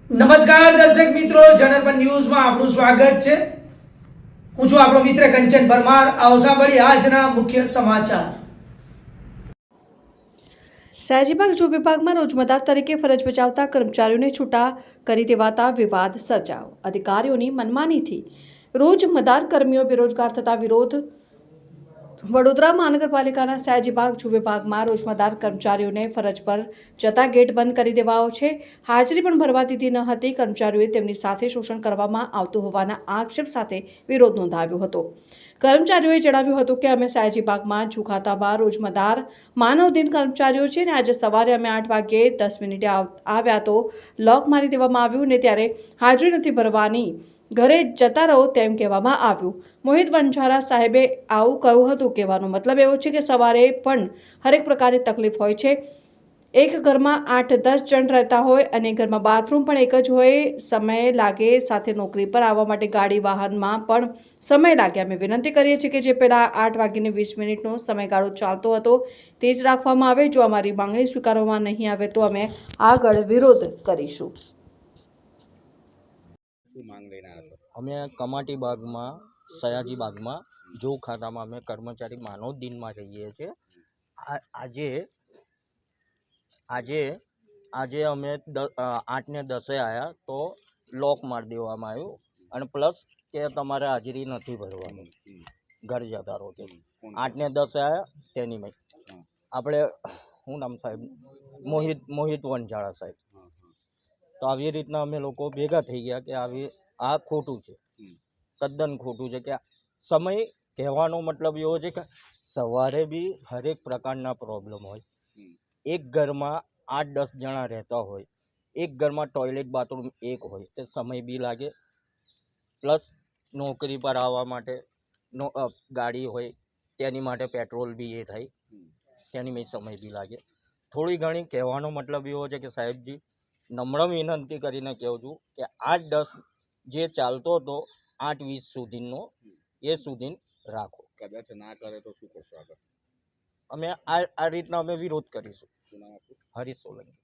નમસ્કાર દર્શક મિત્રો, જનરપન ન્યૂઝમાં આપનું સ્વાગત છે। હું છું આપણો મિત્ર કંચન પરમાર। આવો સાંભળીએ આજના મુખ્ય સમાચાર। સયાજીબાગ જો વિભાગમાં રોજમદાર તરીકે ફરજ બજાવતા કર્મચારીઓને છૂટા કરી દેવાતા વિવાદ સર્જાયો। અધિકારીઓની મનમાનીથી રોજમદાર કર્મીઓ બેરોજગાર થતા વિરોધ। વડોદરા મહાનગરપાલિકાના સયાજીબાગ જો વિભાગમાં રોજમદાર કર્મચારીઓને ફરજ પર જતા ગેટ બંધ કરી દેવાયો છે। હાજરી પણ ભરવા દીધી ન હતી। કર્મચારીઓએ તેમની સાથે શોષણ કરવામાં આવતું હોવાના આક્ષેપ સાથે વિરોધ નોંધાવ્યો હતો। કર્મચારીઓએ જણાવ્યું હતું કે અમે સયાજીબાગમાં જો ખાતામાં રોજમદાર માનવદિન કર્મચારીઓ છે અને આજે સવારે અમે 8 વાગ્યે 10 મિનિટે આવ્યા તો લોક મારી દેવામાં આવ્યું ને ત્યારે હાજરી નથી ભરવાની, ઘરે જતા રહો તેમ કહેવામાં આવ્યું। મોહિત વંજારા સાહેબે આવું કહ્યું હતું। કહેવાનો મતલબ એવો છે કે સવારે પણ હરેક પ્રકારની તકલીફ હોય છે। એક ઘરમાં 8-10 જણ રહેતા હોય અને ઘરમાં બાથરૂમ પણ એક જ હોય, સમય લાગે। સાથે નોકરી પર આવવા માટે ગાડી વાહનમાં પણ સમય લાગે। અમે વિનંતી કરીએ છીએ કે જે પહેલા 8 વાગીને 20 મિનિટનો સમયગાળો ચાલતો હતો તે જ રાખવામાં આવે। જો અમારી માંગણી સ્વીકારવામાં નહીં આવે તો અમે આગળ વિરોધ કરીશું। અમે કમાટી બાગમાં સયાજી બાગમાં જો ખાતામાં અમે કર્મચારી માનવ દિનમાં રહીએ છીએ। આજે અમે 8:10 આવ્યા તો લોક મારી દેવામાં આવ્યું અને પ્લસ કે તમારે હાજરી નથી ભરવાની, ઘર જતા રહો કે 8:10 આવ્યા તેની મેં આપણે શું નામ સાહેબ મોહિત વંજાળા સાહેબ। તો આવી રીતના અમે લોકો ભેગા થઈ ગયા કે આ ખોટું છે, તદ્દન ખોટું છે। કે સમય કહેવાનો મતલબ એવો છે કે સવારે બી હરેક પ્રકારના પ્રોબ્લેમ હોય। એક ઘરમાં 8-10 જણા રહેતા હોય, એક ઘરમાં ટોયલેટ બાથરૂમ એક હોય તે સમય બી લાગે। પ્લસ નોકરી પર આવવા માટે ગાડી હોય તેની માટે પેટ્રોલ બી એ થાય, તેની મેં સમય બી લાગે। થોડી ઘણી કહેવાનો મતલબ એવો છે કે સાહેબજી નમ્ર વિનંતી કરીને કહું છું કે 8:10 જે ચાલતો હતો 8:20 સુધીનો એ સુધી રાખો। કદાચ ના કરે તો શું કરશો આગળ? અમે આ રીતના અમે વિરોધ કરીશું। હરીશ સોલંકી।